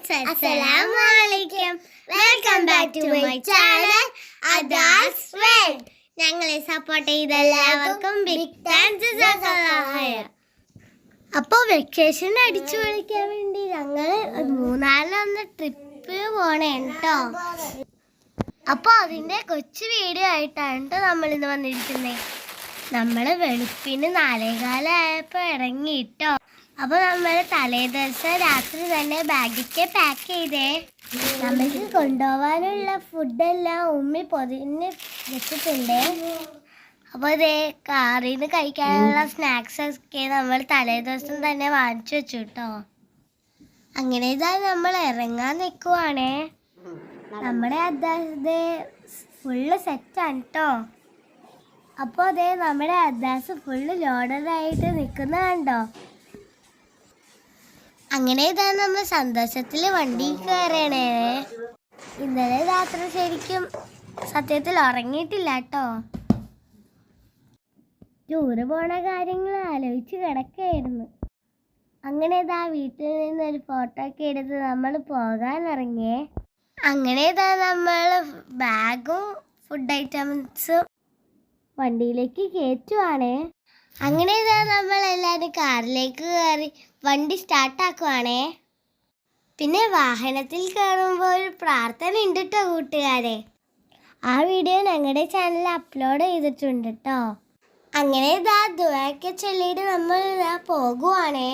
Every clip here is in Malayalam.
Assalamualaikum. Welcome back to my channel Adas World. ഞങ്ങളെ സപ്പോർട്ട് ചെയ്ത എല്ലാവർക്കും ബിഗ് താങ്ക്സ്. അപ്പോൾ വെക്കേഷൻ അടിച്ചു പൊളിക്കാൻ വേണ്ടി ഞങ്ങൾ മൂന്നാറിലൊന്ന് ട്രിപ്പ് പോണേ കേട്ടോ. അപ്പോൾ അതിൻ്റെ കൊച്ചു വീഡിയോ ആയിട്ടാണ് നമ്മൾ ഇന്ന് വന്നിരിക്കുന്നത്. നമ്മൾ വെളുപ്പിന് 4:15 ആയപ്പോൾ ഇറങ്ങി കേട്ടോ. അപ്പോൾ നമ്മൾ തലേ ദിവസം രാത്രി തന്നെ ബാഗൊക്കെ പാക്ക് ചെയ്തേ. നമുക്ക് കൊണ്ടുപോകാനുള്ള ഫുഡെല്ലാം ഉമ്മി പൊതിഞ്ഞ് വെച്ചിട്ടുണ്ട്. അപ്പോൾ ഇതേ കാറിൽ നിന്ന് കഴിക്കാനുള്ള സ്നാക്സ് ഒക്കെ നമ്മൾ തലേ ദിവസം തന്നെ വാങ്ങിച്ചു വെച്ചു കേട്ടോ. അങ്ങനെ ഇതാ നമ്മൾ ഇറങ്ങാൻ നിൽക്കുവാണേ. നമ്മുടെ അതേ ഫുള്ള് സെറ്റാണ് കേട്ടോ. അപ്പോൾ അതേ നമ്മുടെ അദാസ് ഫുള്ള് ലോഡഡായിട്ട് നിൽക്കുന്ന കണ്ടോ. അങ്ങനെ ഇതാ നമ്മൾ സന്തോഷത്തിൽ വണ്ടി കയറണേ. ഇന്നലെ രാത്രി ശരിക്കും സത്യത്തിൽ ഉറങ്ങിയിട്ടില്ല കേട്ടോ. ടൂറ് പോണ കാര്യങ്ങൾ ആലോചിച്ച് കിടക്കായിരുന്നു. അങ്ങനെ ഇതാ വീട്ടിൽ നിന്നൊരു ഫോട്ടോ ഒക്കെ എടുത്ത് നമ്മൾ പോകാൻ ഇറങ്ങിയേ. അങ്ങനെ ഇതാ നമ്മൾ ബാഗും ഫുഡ് ഐറ്റംസും വണ്ടിയിലേക്ക് കയറ്റുവാണേ. അങ്ങനെ ഇതാ നമ്മൾ എല്ലാവരും കാറിലേക്ക് കയറി വണ്ടി സ്റ്റാർട്ടാക്കുവാണേ. പിന്നെ വാഹനത്തിൽ കയറുമ്പോൾ ഒരു പ്രാർത്ഥന ഉണ്ട് കേട്ടോ കൂട്ടുകാരെ. ആ വീഡിയോ ഞങ്ങളുടെ ചാനലിൽ അപ്ലോഡ് ചെയ്തിട്ടുണ്ട് കേട്ടോ. അങ്ങനെ ഇതാ ദുആക്കെ ചൊല്ലിയിട്ട് നമ്മൾ ഇതാ പോകുവാണേ.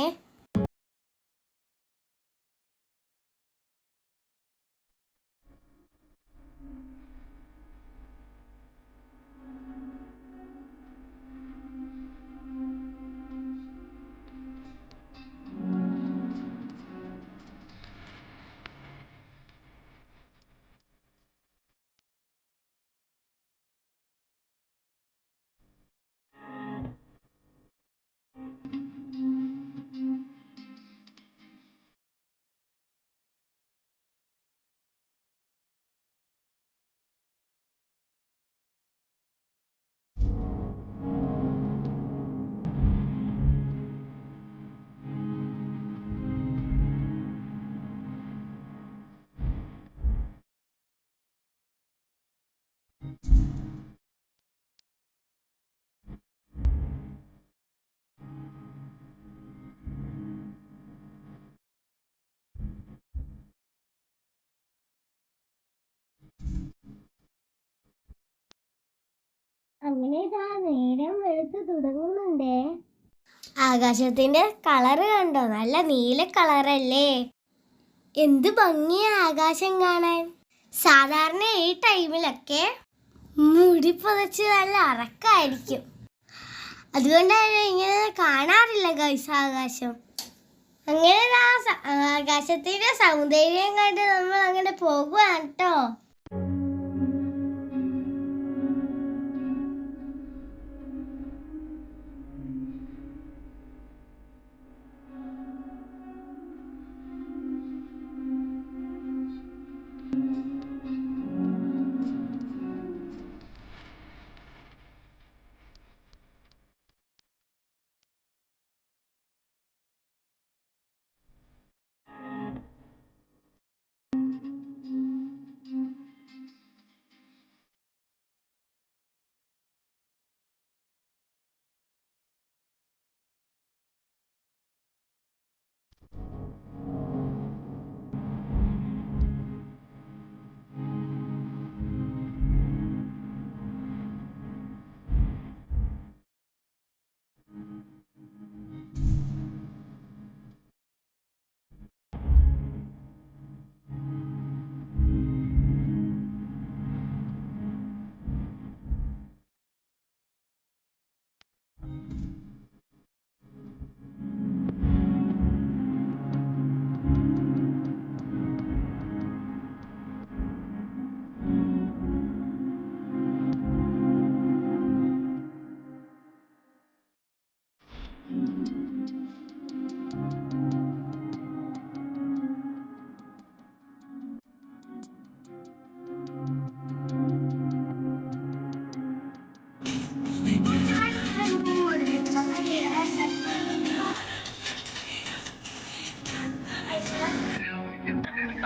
അങ്ങനെ ഇതാ നേരം വെളുത്ത് തുടങ്ങുന്നുണ്ടേ. ആകാശത്തിന്റെ കളറ് കണ്ടോ, നല്ല നീല കളറല്ലേ. എന്ത് ഭംഗിയാ ആകാശം കാണാൻ. സാധാരണ ഈ ടൈമിലൊക്കെ മുടി പുതച്ച് നല്ല അറക്കായിരിക്കും. അതുകൊണ്ടാണ് ഇങ്ങനെ കാണാറില്ല ഗൈസ് ആകാശം. അങ്ങനെ ആകാശത്തിന്റെ സൗന്ദര്യം കണ്ട് നമ്മൾ അങ്ങനെ പോകുകയാണ് കേട്ടോ.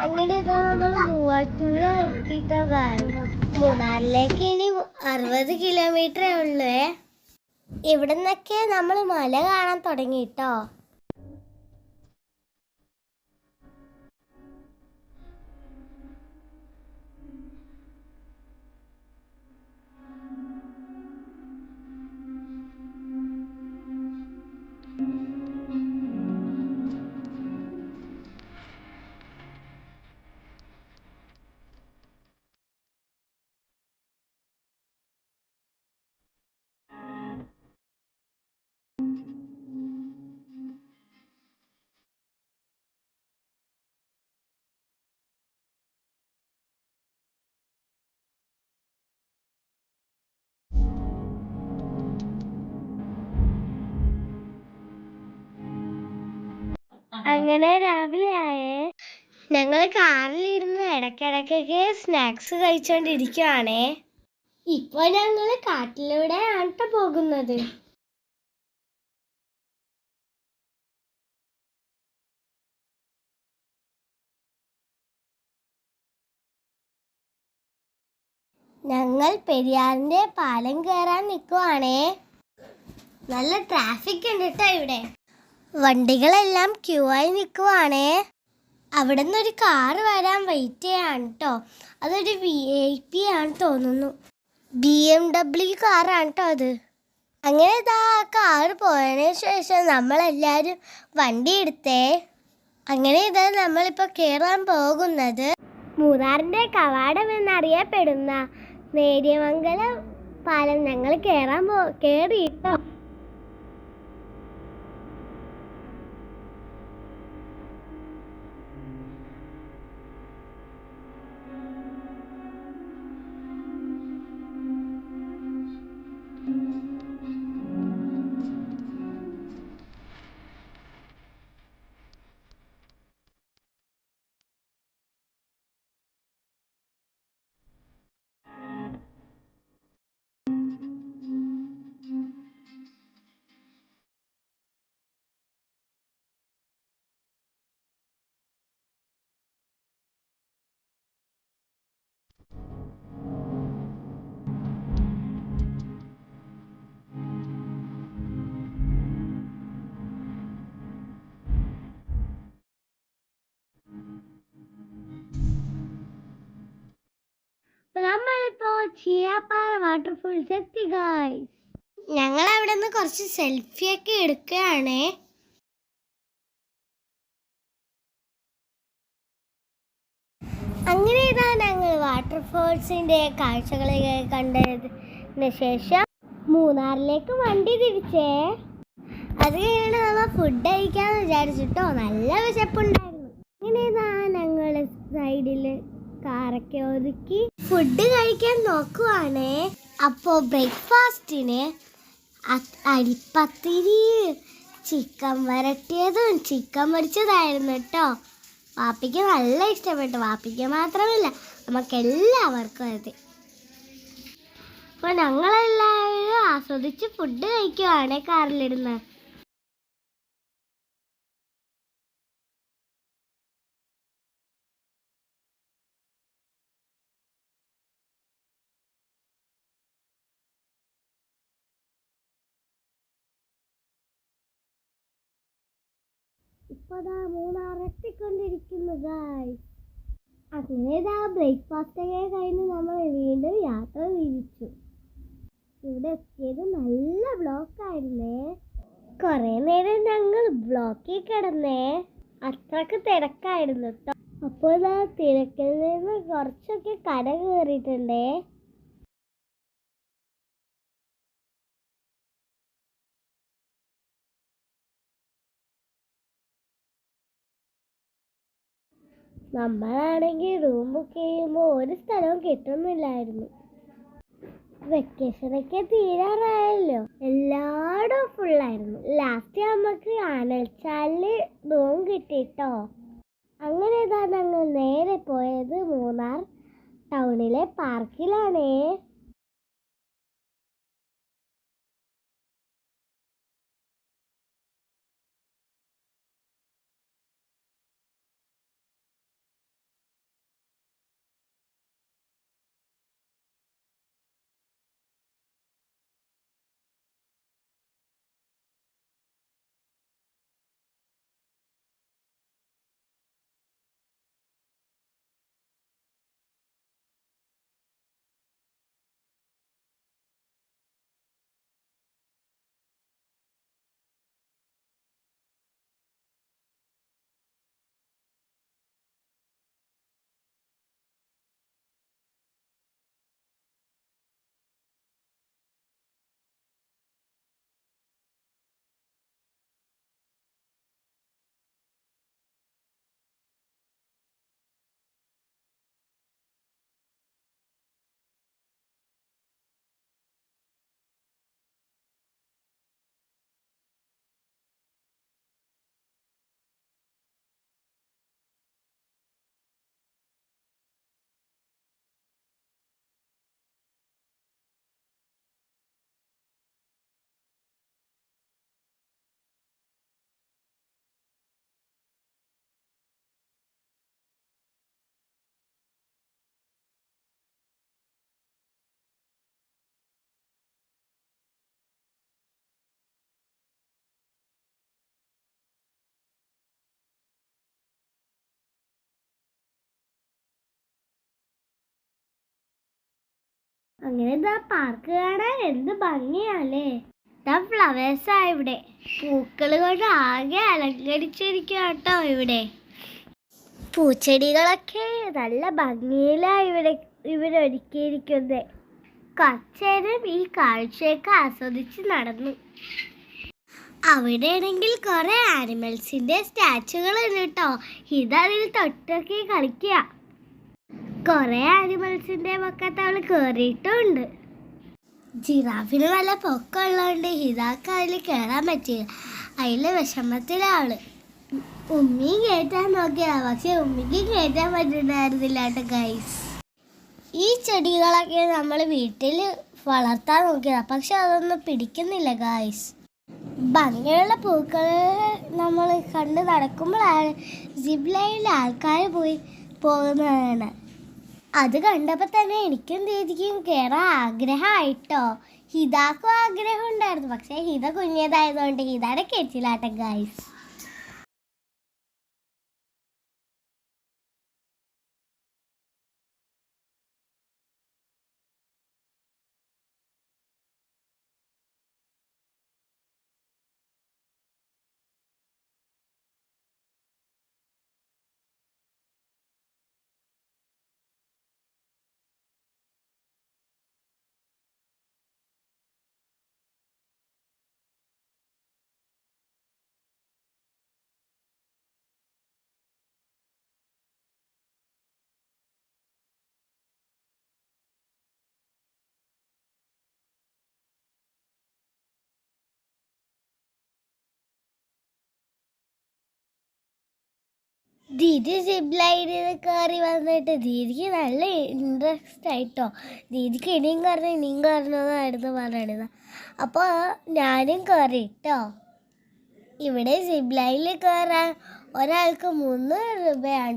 അങ്ങനെ നമ്മൾ മൂവാറ്റുപുഴ എത്തിയിട്ടാണ്. മൂന്നാറിലേക്ക് ഇനി 60 കിലോമീറ്ററേ ഉള്ളൂ. ഇവിടെ നിന്നൊക്കെ നമ്മൾ മല കാണാൻ തുടങ്ങിട്ടോ. അങ്ങനെ രാവിലെ ആയേ. ഞങ്ങൾ കാറിലിരുന്ന് ഇടയ്ക്കിടയ്ക്കൊക്കെ സ്നാക്സ് കഴിച്ചോണ്ടിരിക്കുവാണേ. ഇപ്പൊ ഞങ്ങൾ കാട്ടിലൂടെ ആണ് പോകുന്നത്. ഞങ്ങൾ പെരിയാറിന്റെ പാലം കയറാൻ നിൽക്കുവാണേ. നല്ല ട്രാഫിക് ഉണ്ട് കേട്ടോ ഇവിടെ. വണ്ടികളെല്ലാം ക്യൂ ആയി നിൽക്കുവാണേ. അവിടെ നിന്നൊരു കാറ് വരാൻ വെയിറ്റ് ചെയ്യാണ് കേട്ടോ. അതൊരു VIP ആണ് തോന്നുന്നു. BMW കാറാണ് കേട്ടോ അത്. അങ്ങനെ ഇതാ കാറ് പോയതിനു ശേഷം നമ്മളെല്ലാവരും വണ്ടി എടുത്തേ. അങ്ങനെ ഇതാ നമ്മളിപ്പോൾ കയറാൻ പോകുന്നത് മൂന്നാറിന്റെ കവാടം എന്നറിയപ്പെടുന്ന നേര്യമംഗലം പാലം. ഞങ്ങൾ കയറിയിട്ടോ. നമ്മളിപ്പോ ചീയാപ്പാറ വാട്ടർഫോൾസ് എത്തി ഗായ്സ്. ഞങ്ങൾ അവിടെ നിന്ന് കുറച്ച് സെൽഫിയൊക്കെ എടുക്കുകയാണേ. അങ്ങനെ ഇതാ ഞങ്ങൾ വാട്ടർഫോൾസിന്റെ കാഴ്ചകളൊക്കെ കണ്ടതിന് ശേഷം മൂന്നാറിലേക്ക് വണ്ടി തിരിച്ചേ. അത് കഴിഞ്ഞിട്ട് നമ്മൾ ഫുഡ് കഴിക്കാന്ന് വിചാരിച്ചിട്ടോ. നല്ല വിശപ്പുണ്ടായിരുന്നു. അങ്ങനെ ഇതാ ഞങ്ങൾ സൈഡില് കാറൊക്കെ ഒതുക്കി ഫുഡ് കഴിക്കാൻ നോക്കുവാണേ. അപ്പോൾ ബ്രേക്ക്ഫാസ്റ്റിന് അരിപ്പത്തിരി, ചിക്കൻ വരട്ടിയതും ചിക്കൻ പൊരിച്ചതായിരുന്നു കേട്ടോ. വാപ്പിക്ക് നല്ല ഇഷ്ടപ്പെട്ടു. വാപ്പിക്ക് മാത്രമല്ല നമുക്കെല്ലാവർക്കും അത്. അപ്പോൾ ഞങ്ങളെല്ലാവരും ആസ്വദിച്ച് ഫുഡ് കഴിക്കുവാണേ കാറിലിരുന്ന്. ഇപ്പോൾ മൂന്നാർ എത്തിക്കൊണ്ടിരിക്കുന്നു ഗായ്സ്. അങ്ങനെ ബ്രേക്ക്ഫാസ്റ്റ് ഒക്കെ കഴിഞ്ഞ് നമ്മൾ വീണ്ടും യാത്ര തിരിച്ചു. ഇവിടെ എത്തിയത് നല്ല ബ്ലോക്കായിരുന്നേ. കുറേ നേരം ഞങ്ങൾ ബ്ലോക്കിൽ കിടന്നേ. അത്രക്ക് തിരക്കായിരുന്നു കേട്ടോ. അപ്പോൾ തിരക്കിൽ നിന്ന് കുറച്ചൊക്കെ കര കയറിയിട്ടുണ്ടേ. നമ്മളാണെങ്കിൽ റൂം ബുക്ക് ചെയ്യുമ്പോൾ ഒരു സ്ഥലവും കിട്ടുന്നില്ലായിരുന്നു. വെക്കേഷനൊക്കെ തീരാറായല്ലോ. എല്ലായിടും ഫുള്ളായിരുന്നു. ലാസ്റ്റ് നമുക്ക് ആനച്ചാലില് റൂം കിട്ടിട്ടോ. അങ്ങനെ ഞങ്ങൾ നേരെ പോയത് മൂന്നാർ ടൗണിലെ പാർക്കിലാണേ. അങ്ങനെ ഇതാ പാർക്ക് കാണാൻ എന്ത് ഭംഗിയാല്ലേ. ഇതാ ഫ്ലവേഴ്സാ ഇവിടെ, പൂക്കൾ കൊണ്ട് ആകെ അലങ്കരിച്ചിരിക്കുക കേട്ടോ. ഇവിടെ പൂച്ചെടികളൊക്കെ നല്ല ഭംഗിയിലാ ഇവരൊരുക്കിയിരിക്കുന്നത്. കുറച്ചേരം ഈ കാഴ്ചയൊക്കെ ആസ്വദിച്ച് നടന്നു. അവിടെ ആണെങ്കിൽ കുറെ ആനിമൽസിന്റെ സ്റ്റാച്ചുകൾ ഉണ്ട് കേട്ടോ. ഇതതിൽ തൊട്ടൊക്കെ കളിക്കുക. കുറെ ആനിമൽസിന്റെ പൊക്കത്ത് അവള് കേറിയിട്ടുണ്ട്. ജിറാഫിന് നല്ല പൊക്കമുള്ളതുകൊണ്ട് ഹിതാക്ക് അതിൽ കയറാൻ പറ്റില്ല. അതിലെ വിഷമത്തിലാള്. ഉമ്മിയും കയറ്റാൻ നോക്കിയതാ, പക്ഷെ ഉമ്മിക്ക് കയറ്റാൻ പറ്റുന്നുണ്ടായിരുന്നില്ല കേട്ടോ ഗൈസ്. ഈ ചെടികളൊക്കെ നമ്മൾ വീട്ടിൽ വളർത്താൻ നോക്കിയതാ, പക്ഷെ അതൊന്നും പിടിക്കുന്നില്ല ഗൈസ്. ഭംഗിയുള്ള പൂക്കൾ നമ്മൾ കണ്ട് നടക്കുമ്പോഴാണ് സിപ്പ് ലൈനിൽ ആൾക്കാർ പോകുന്നതാണ്. അത് കണ്ടപ്പോൾ തന്നെ എനിക്കും ദീദിക്കും കയറാൻ ആഗ്രഹമായിട്ടോ. ഹിതാക്കും ആഗ്രഹം ഉണ്ടായിരുന്നു, പക്ഷേ ഹിത കുഞ്ഞതായതുകൊണ്ട് ഹിതയുടെ കെറ്റിലാട്ടം ഗൈസ്. ദീദി സിപ്പ് ലൈനിൽ കയറി വന്നിട്ട് ദീദിക്ക് നല്ല ഇൻട്രസ്റ്റ് ആയിട്ടോ. ദീദിക്ക് ഇനിയും കയറണമെന്നായിരുന്നു പറയണത്. അപ്പോൾ ഞാനും കയറി കേട്ടോ. ഇവിടെ സിപ്പ് ലൈനിൽ കയറാൻ ഒരാൾക്ക് 300 രൂപയാണ്.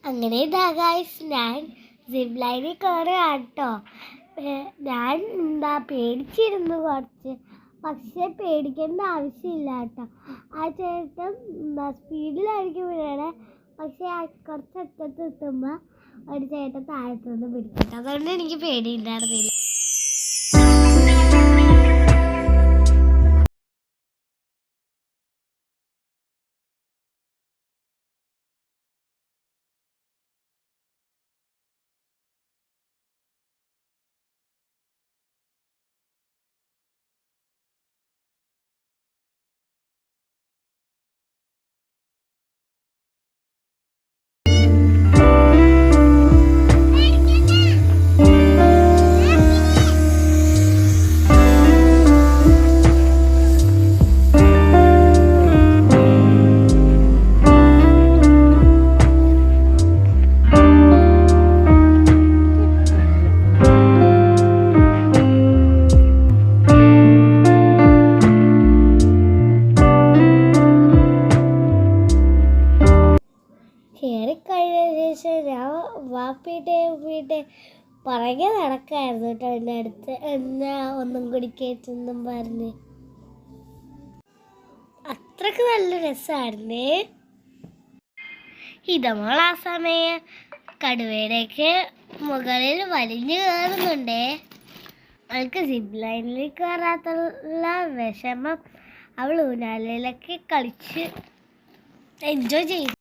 അങ്ങനെ ഇതാ ഗൈസ്, ഞാൻ സിപ്പ് ലൈനിൽ കയറുകയാണ് കേട്ടോ. ഞാൻ പേടിച്ചിരുന്നു കുറച്ച്, പക്ഷെ പേടിക്കേണ്ട ആവശ്യമില്ല കേട്ടോ. ആ ചേട്ടൻ സ്പീഡിലായിരിക്കും വീഴണേ, പക്ഷെ കുറച്ച് അറ്റത്ത് എത്തുമ്പോൾ ഒരു ചേട്ടൻ താഴത്തുനിന്ന് പിടിക്കട്ടെ. അതുകൊണ്ട് എനിക്ക് പേടിയുണ്ടായിരുന്നില്ല. കയറിക്കഴിഞ്ഞ ശേഷം ഞാൻ ഉമ്മീട്ടെ പുറകെ നടക്കായിരുന്നു കേട്ടോ. എൻ്റെ അടുത്ത് എന്നാ ഒന്നും കൂടി കേട്ടെന്നും പറഞ്ഞ്. അത്രക്ക് നല്ല രസമായിരുന്നേ. ഹിതമോൾ ആ സമയം കടുവയുടെയൊക്കെ മുകളിൽ വലിഞ്ഞു കയറുന്നുണ്ടേ. അവൾക്ക് സിപ്പ് ലൈനിൽ കയറാത്തുള്ള വിഷമം അവൾ ഊഞ്ഞാലിലൊക്കെ കളിച്ച് എൻജോയ് ചെയ്തു.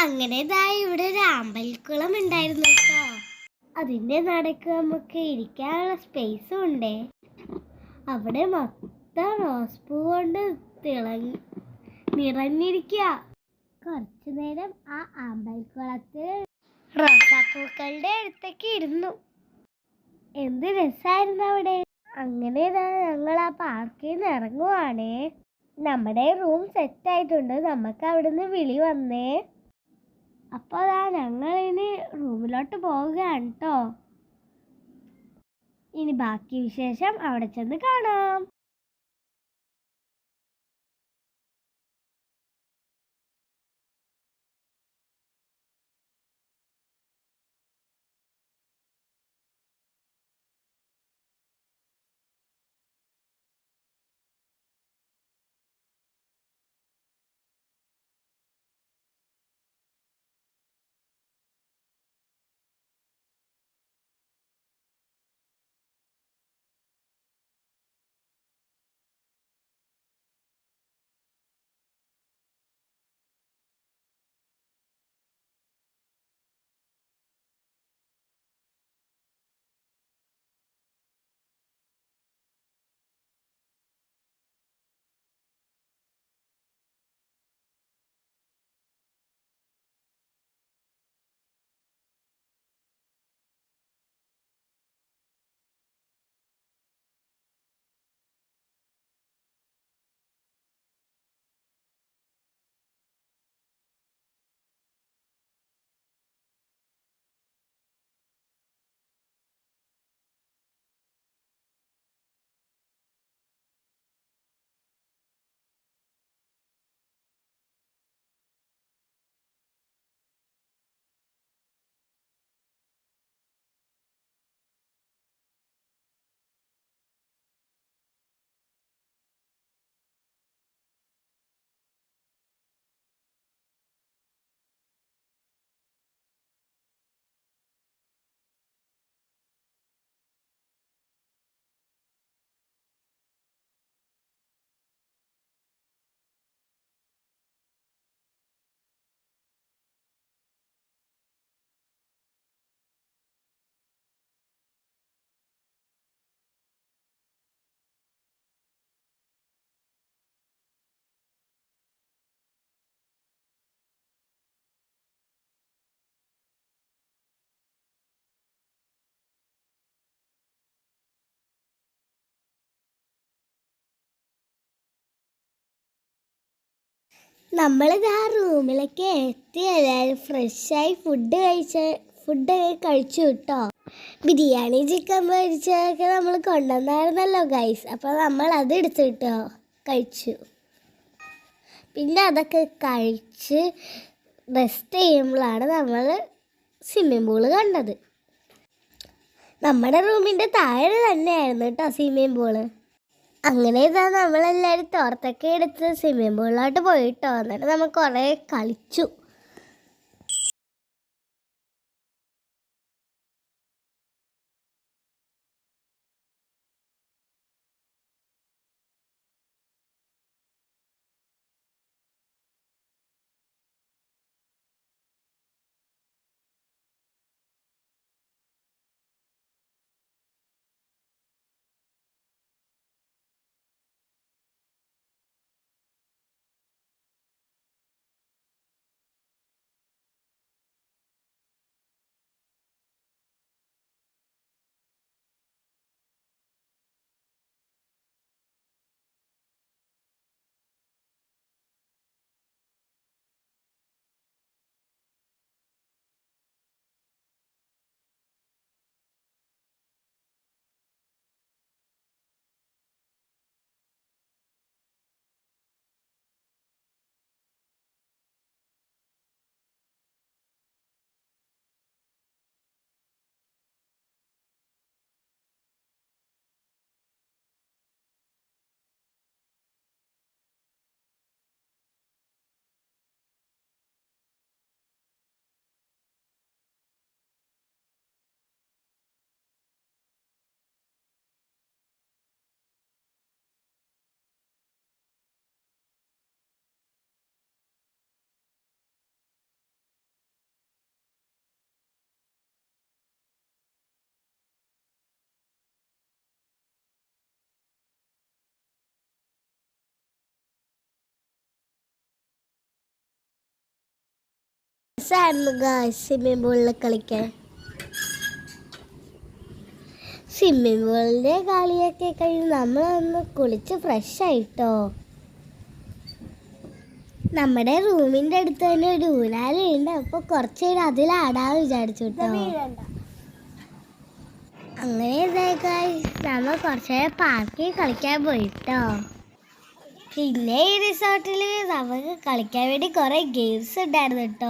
അങ്ങനെ ഇതാ ഇവിടെ ഒരു അമ്പൽക്കുളം ഉണ്ടായിരുന്നു കേട്ടോ. അതിന്റെ നടക്ക് നമുക്ക് ഇരിക്കാനുള്ള സ്പേസും ഉണ്ടേ. അവിടെ മൊത്തം റോസ് പൂ കൊണ്ട് നിറഞ്ഞിരിക്കുക. കുറച്ചു നേരം ആ അമ്പൽക്കുളത്തിൽ റോസാപ്പൂക്കളുടെ അടുത്തേക്ക് ഇരുന്നു. എന്ത് രസമായിരുന്നു അവിടെ. അങ്ങനെ ഞങ്ങൾ ആ പാർക്കിൽ നിന്ന് ഇറങ്ങുവാണേ. നമ്മുടെ റൂം സെറ്റ് ആയിട്ടുണ്ട്. നമുക്ക് അവിടുന്ന് വിളി വന്നേ. അപ്പോൾ ഞങ്ങൾ ഇനി റൂമിലോട്ട് പോവുകയാണ് കേട്ടോ. ഇനി ബാക്കി വിശേഷം അവിടെ ചെന്ന് കാണാം. നമ്മളിത് ആ റൂമിലേക്ക് എത്തി. എല്ലാവരും ഫ്രഷായി ഫുഡ് കഴിച്ചു കേട്ടോ. ബിരിയാണി ചിക്കൻ പൊരിച്ചതൊക്കെ നമ്മൾ കൊണ്ടുവന്നായിരുന്നല്ലോ ഗൈസ്. അപ്പോൾ നമ്മൾ അത് എടുത്തിട്ടോ കഴിച്ചു. പിന്നെ അതൊക്കെ കഴിച്ച് റെസ്റ്റ് ചെയ്യുമ്പോഴാണ് നമ്മൾ സ്വിമ്മിംഗ് പൂള് കണ്ടത്. നമ്മുടെ റൂമിൻ്റെ താഴെ തന്നെയായിരുന്നു കേട്ടോ സ്വിമ്മിംഗ് പൂള്. അങ്ങനെ നമ്മളെല്ലാവരും തോർത്തൊക്കെ എടുത്ത് സ്വിമ്മിംഗ് പൂളിലോട്ട് പോയിട്ടോ. എന്നിട്ട് നമ്മൾ കുറേ കളിച്ചു. രസമായിരുന്നു സ്വിമ്മിംഗ് പൂളിൽ കളിക്കാൻ. സ്വിമ്മിംഗ് പൂളിൻ്റെ കളിയൊക്കെ കഴിഞ്ഞ് നമ്മളൊന്ന് കുളിച്ച് ഫ്രഷ് ആയിട്ടോ. നമ്മുടെ റൂമിൻ്റെ അടുത്ത് തന്നെ ഒരു ഊഞ്ഞാലുണ്ട്. അപ്പോൾ കുറച്ച് നേരം അതിലാടാന്ന് വിചാരിച്ചു കേട്ടോ. അങ്ങനെ നമ്മൾ കുറച്ച് നേരം പാർക്കിൽ കളിക്കാൻ പോയിട്ടോ. പിന്നെ ഈ റിസോർട്ടിൽ നമുക്ക് കളിക്കാൻ വേണ്ടി കുറേ ഗെയിംസ് ഉണ്ടായിരുന്നു കേട്ടോ.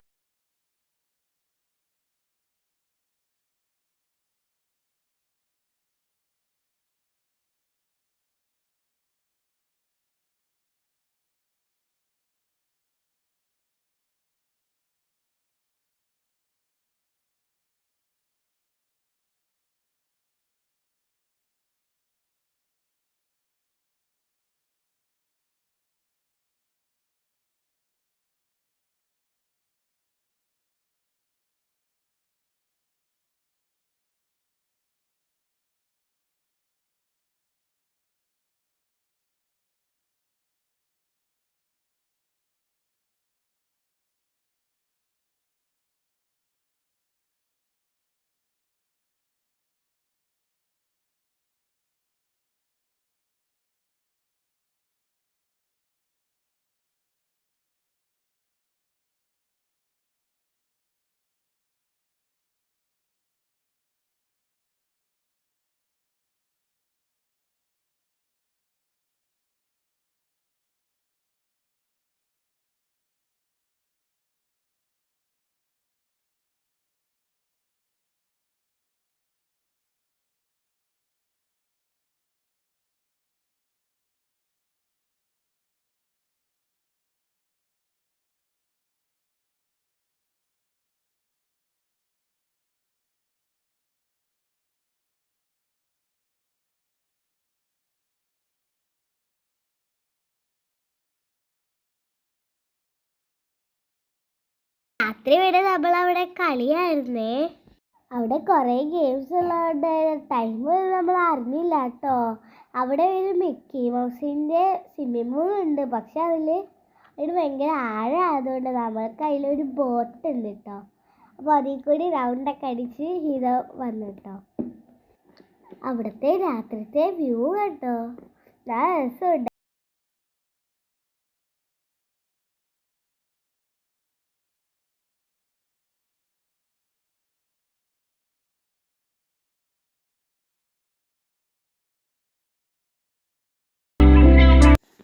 രാത്രി വരെ നമ്മൾ അവിടെ കളിയായിരുന്നേ. അവിടെ കുറേ ഗെയിംസ് ഉള്ളതുകൊണ്ട് ടൈം നമ്മൾ അറിഞ്ഞില്ല കേട്ടോ. അവിടെ ഒരു മിക്കി മൗസിൻ്റെ സ്വിമ്മിംഗ് പൂൾ ഉണ്ട്. പക്ഷെ അതിന് ഭയങ്കര ആഴമായതുകൊണ്ട് നമ്മൾക്ക് അതിലൊരു ബോട്ട് ഉണ്ട് കേട്ടോ. അപ്പോൾ അതിൽ കൂടി റൗണ്ടൊക്കെ അടിച്ച് ഹീറോ വന്നു കേട്ടോ. അവിടുത്തെ രാത്രിത്തെ വ്യൂ കേട്ടോ, നല്ല രസമുണ്ട്.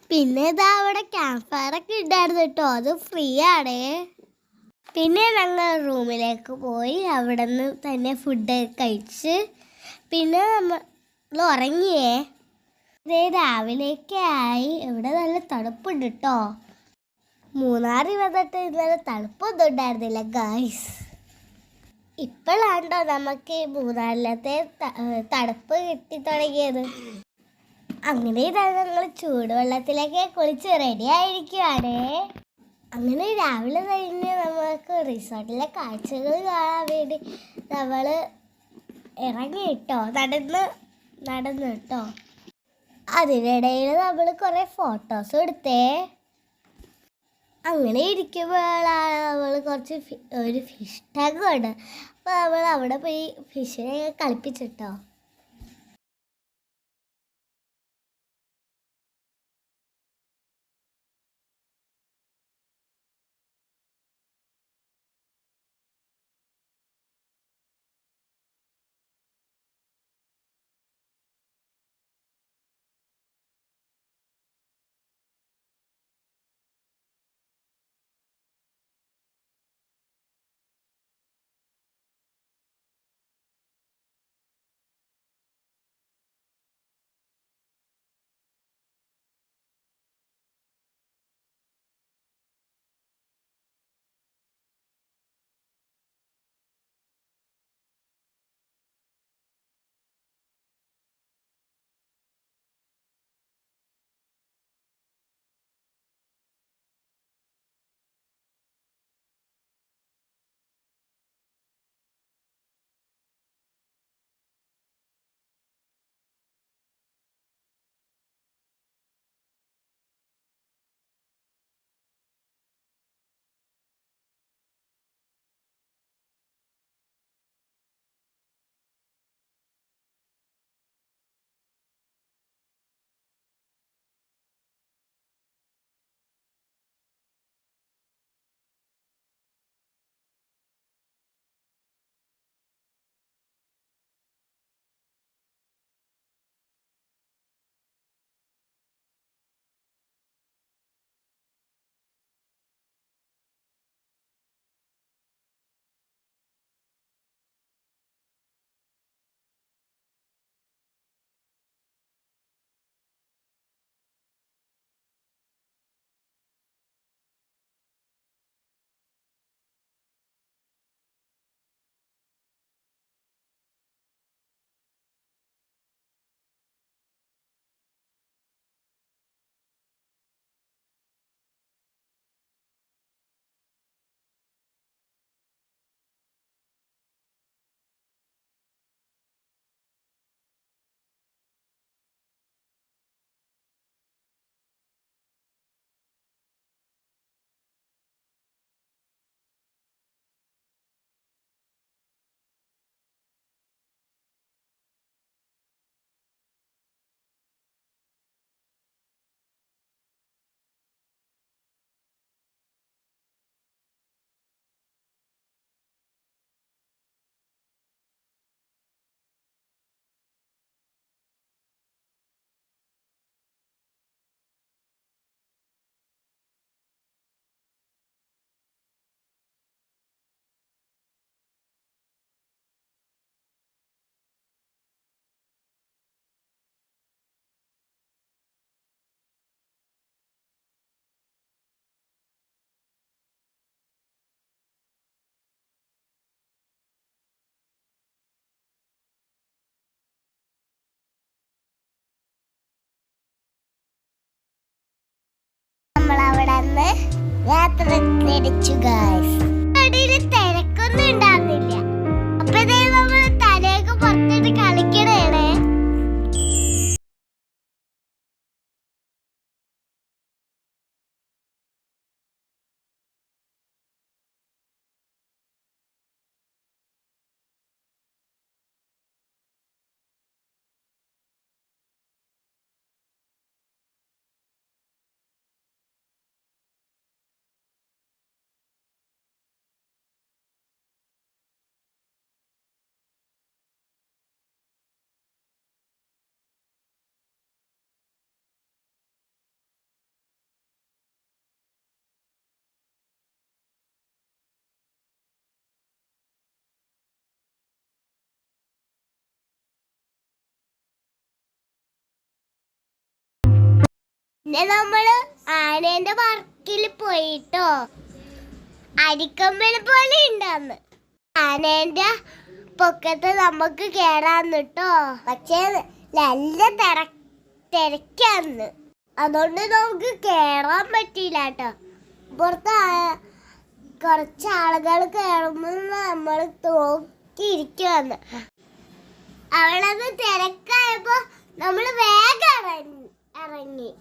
പിന്നെ ഇതാ അവിടെ ക്യാമ്പ് ഫയറൊക്കെ ഉണ്ടായിരുന്നു കേട്ടോ. അത് ഫ്രീ ആണേ. പിന്നെ ഞങ്ങൾ റൂമിലേക്ക് പോയി അവിടെ നിന്ന് തന്നെ ഫുഡ് കഴിച്ച് പിന്നെ നമ്മൾ ഉറങ്ങിയേ. ഇതേ രാവിലെയൊക്കെ ആയി. ഇവിടെ നല്ല തണുപ്പുണ്ട് കേട്ടോ. മൂന്നാറിൽ വന്നിട്ട് ഇന്നലെ തണുപ്പൊന്നും ഉണ്ടായിരുന്നില്ല ഗായ്സ്. ഇപ്പോഴാണ്ടോ നമുക്ക് മൂന്നാറിലത്തെ തണുപ്പ് കിട്ടി തുടങ്ങിയത്. അങ്ങനെ ഞങ്ങൾ ചൂടുവെള്ളത്തിലേക്ക് കുളിച്ച് റെഡി ആയിരിക്കുവാണേ. അങ്ങനെ രാവിലെ കഴിഞ്ഞ് നമുക്ക് റിസോർട്ടിലെ കാഴ്ചകൾ കാണാൻ വേണ്ടി നമ്മൾ ഇറങ്ങി കേട്ടോ. നടന്നു കേട്ടോ. അതിനിടയിൽ നമ്മൾ കുറേ ഫോട്ടോസ് എടുത്തേ. അങ്ങനെ ഇരിക്കുമ്പോഴാണ് നമ്മൾ ഒരു ഫിഷ് ടാങ്ക് ഉണ്ട്. അപ്പോൾ നമ്മൾ അവിടെ പോയി ഫിഷിനെ കളിപ്പിച്ചിട്ടോ. യാത്ര തിരിച്ചു ഗൈസ്. തിരക്കൊന്നും ഉണ്ടാകുന്നില്ല. അപ്പൊ നമ്മൾ തലയൊക്കെ പുറത്തിട്ട് കളിക്കണേണേ. പിന്നെ നമ്മള് ആനേന്റെ വർക്കിൽ പോയിട്ടോ. അരിക്കമ്പൽ പോലെ ഉണ്ടാന്ന്. ആനേന്റെ പൊക്കത്ത് നമുക്ക് കേറാന്നിട്ടോ. പക്ഷേ നല്ല തിരക്കാന്ന്. അതുകൊണ്ട് നമുക്ക് കേറാൻ പറ്റിയില്ല കേട്ടോ. പുറത്ത് കുറച്ച് ആളുകൾ കേറുമ്പോൾ നമ്മൾ നോക്കിയിരിക്കുവന്ന്. അവളത് തിരക്കായപ്പോ നമ്മള് വേഗം ഇറങ്ങി.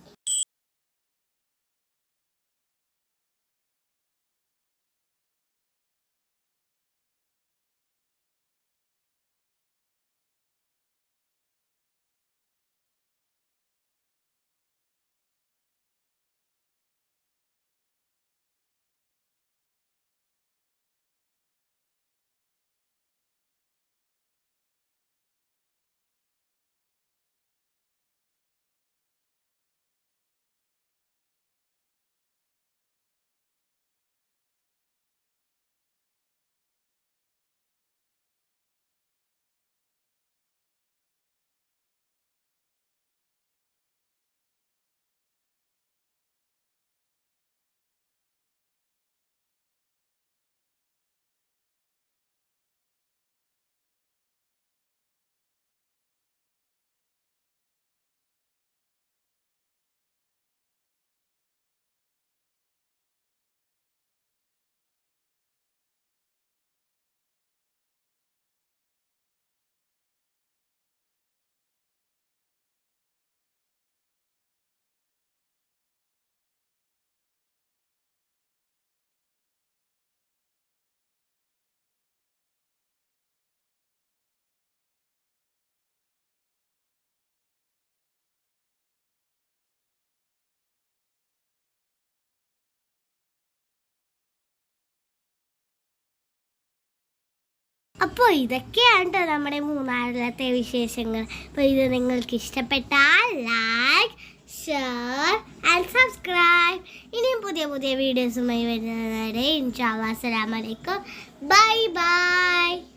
അപ്പോൾ ഇതൊക്കെയാണ് നമ്മുടെ മൂന്നാറിലത്തെ വിശേഷങ്ങൾ. അപ്പോൾ ഇത് നിങ്ങൾക്ക് ഇഷ്ടപ്പെട്ടാൽ ലൈക്ക്, ഷെയർ ആൻഡ് സബ്സ്ക്രൈബ്. ഇനിയും പുതിയ പുതിയ വീഡിയോസുമായി വരുന്നവരെ ഇൻഷാ അല്ലാഹ് അസ്സലാമു അലൈക്കും. Bye bye.